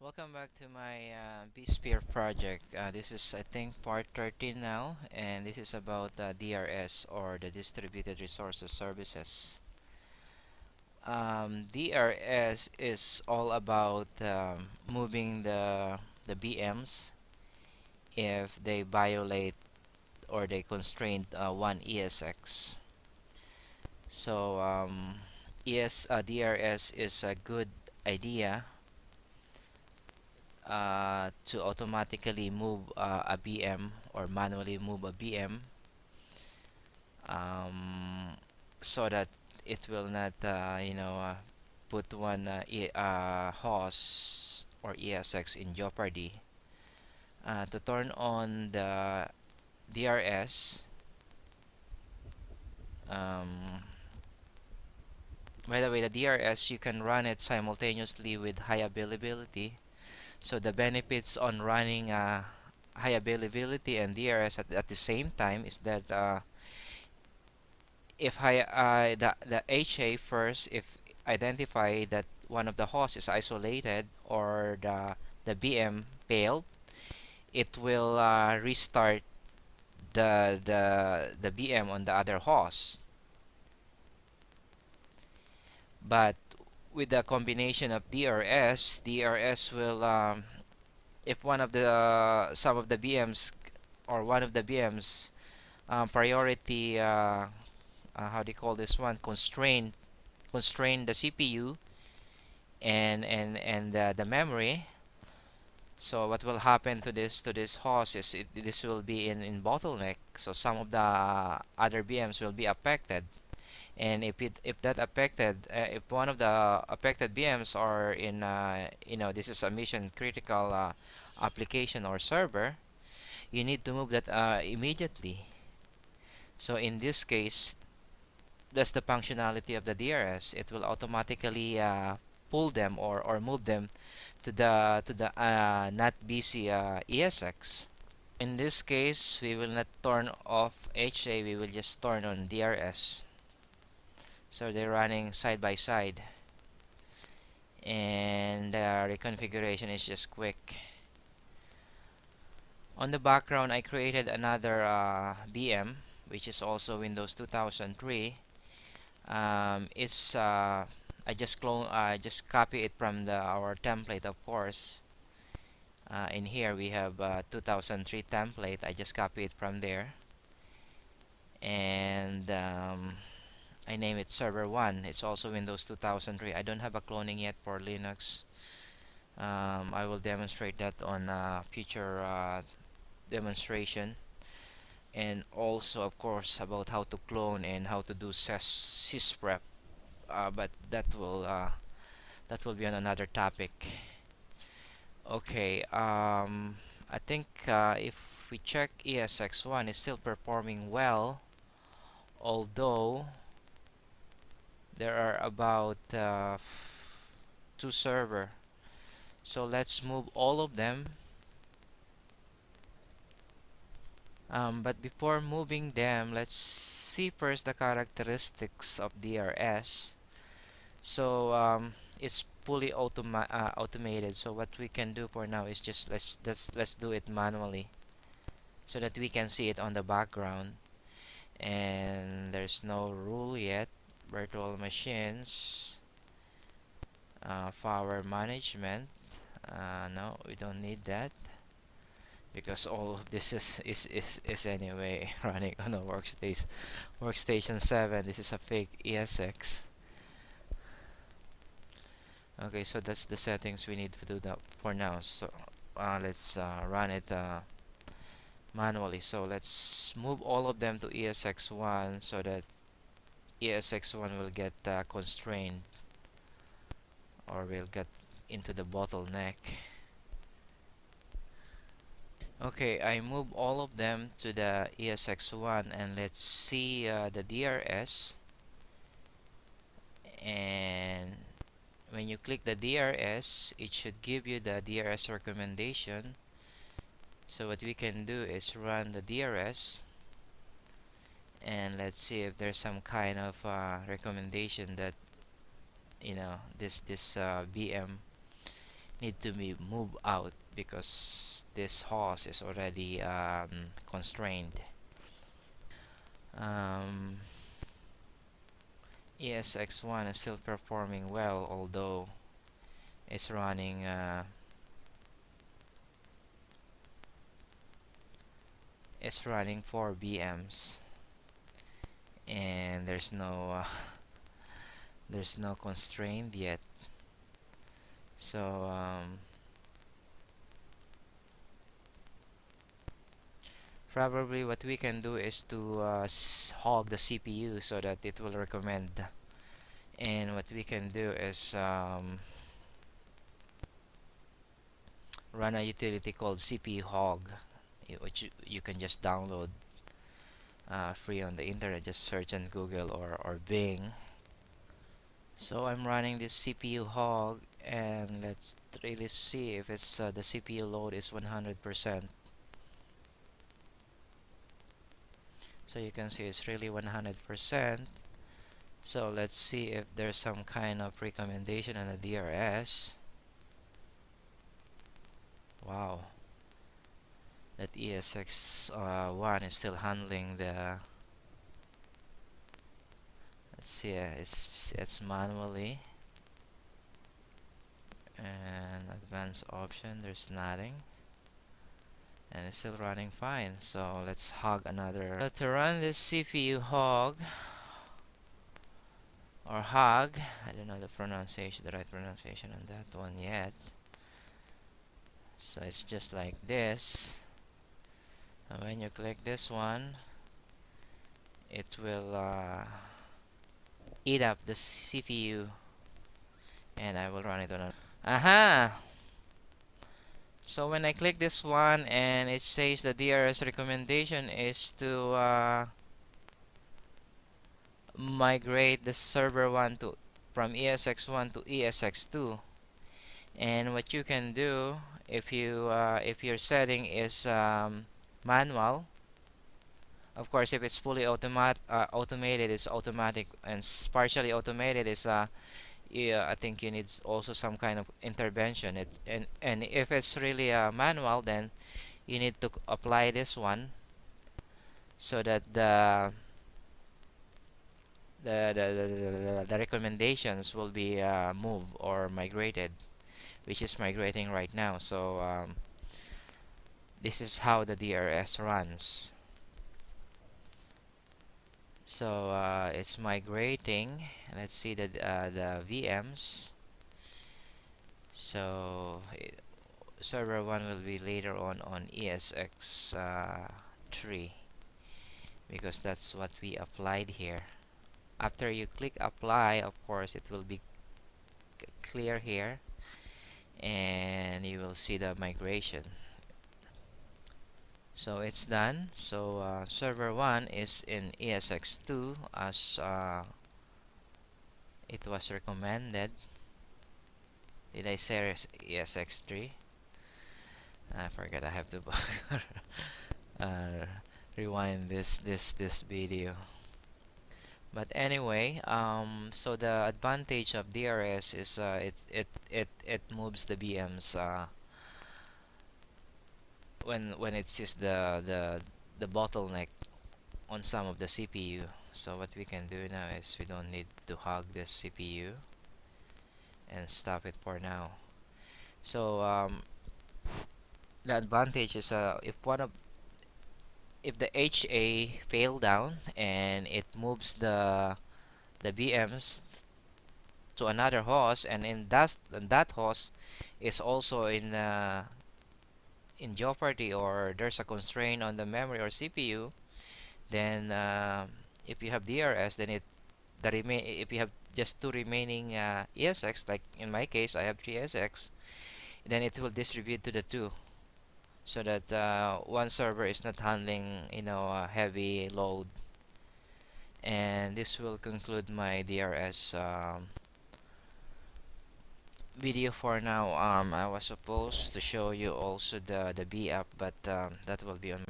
Welcome back to my Vsphere project. This is, I think, part 13 now, and this is about DRS, or the Distributed Resources Services. DRS is all about moving the VMs if they violate or they constrain one ESX. So DRS is a good idea to automatically move a VM or manually move a VM, so that it will not put one host or ESX in jeopardy. To turn on the DRS, um, by the way, the DRS, you can run it simultaneously with high availability. So the benefits on running high availability and DRS at the same time is that if the HA first, if identify that one of the hosts is isolated or the VM failed, it will restart the VM on the other host. But with the combination of DRS will if one of the some of the VMs or one of the VMs priority how do you call this one, constrain the CPU and the memory. So what will happen to this host is this will be in bottleneck. So some of the other VMs will be affected, and if that affected if one of the affected VMs are in this is a mission critical application or server, you need to move that immediately. So in this case, that's the functionality of the DRS. It will automatically pull them or move them to the not busy ESX. In this case, we will not turn off HA, we will just turn on DRS. So they're running side by side, and the reconfiguration is just quick. On the background, I created another VM, which is also Windows 2003. It's I just copy it from our template, of course. In here we have 2003 template. I just copy it from there, and I name it server 1. It's also Windows 2003. I don't have a cloning yet for Linux. I will demonstrate that on a future demonstration, and also of course about how to clone and how to do sysprep, but that will be on another topic. Okay, I think if we check ESX1 is still performing well, although there are about two server. So let's move all of them. But before moving them, let's see first the characteristics of DRS. So it's fully automated. So what we can do for now is just let's do it manually, so that we can see it on the background. And there's no rule yet. Virtual machines, power management. No, we don't need that, because all of this is anyway running on a workstation 7. This is a fake ESX. Okay, so that's the settings we need to do that for now. So let's run it manually. So let's move all of them to ESX1 so that ESX1 will get constrained, or will get into the bottleneck. Okay, I move all of them to the ESX1, and let's see the DRS. And when you click the DRS, it should give you the DRS recommendation. So what we can do is run the DRS, and let's see if there's some kind of recommendation that this VM need to be moved out because this host is already constrained. um, ESX1 is still performing well, although it's running it's running 4 VMs, and there's no there's no constraint yet. So probably what we can do is to hog the CPU so that it will recommend. And what we can do is run a utility called CPU hog, which you can just download free on the internet. Just search on Google or Bing. So I'm running this CPU hog, and let's really see if it's the CPU load is 100%. So you can see it's really 100%. So let's see if there's some kind of recommendation on the DRS. Wow, that ESX1 is still handling the. Let's see, it's manually, and advanced option. There's nothing, and it's still running fine. So let's hog another. So to run this CPU hog or hog, I don't know the pronunciation, the right pronunciation on that one yet. So it's just like this. And when you click this one, it will eat up the CPU, and I will run it on a. Aha! So when I click this one, and it says the DRS recommendation is to migrate the server 1 to from ESX1 to ESX2. And what you can do if your setting is manual, of course, if it's fully automated, it's automatic, and partially automated is yeah, I think you need also some kind of intervention. And if it's really manual, then you need to apply this one so that the recommendations will be moved or migrated, which is migrating right now. So this is how the DRS runs. So it's migrating. Let's see the VMs. So server 1 will be later on ESX3, because that's what we applied here. After you click apply, of course it will be clear here, and you will see the migration. So it's done. So server 1 is in ESX2 as it was recommended. Did I say ESX3? I forgot. I have to uh, rewind this video. But anyway, so the advantage of DRS is it moves the VMs when it sees the bottleneck on some of the CPU. So what we can do now is we don't need to hog this CPU and stop it for now. So the advantage is if the HA fail down and it moves the VMs to another host, and that host is also in jeopardy, or there's a constraint on the memory or CPU, then if you have DRS, then if you have just two remaining ESX, like in my case I have 3 ESX, then it will distribute to the two, so that one server is not handling a heavy load. And this will conclude my DRS video for now. I was supposed to show you also the B app, but that will be on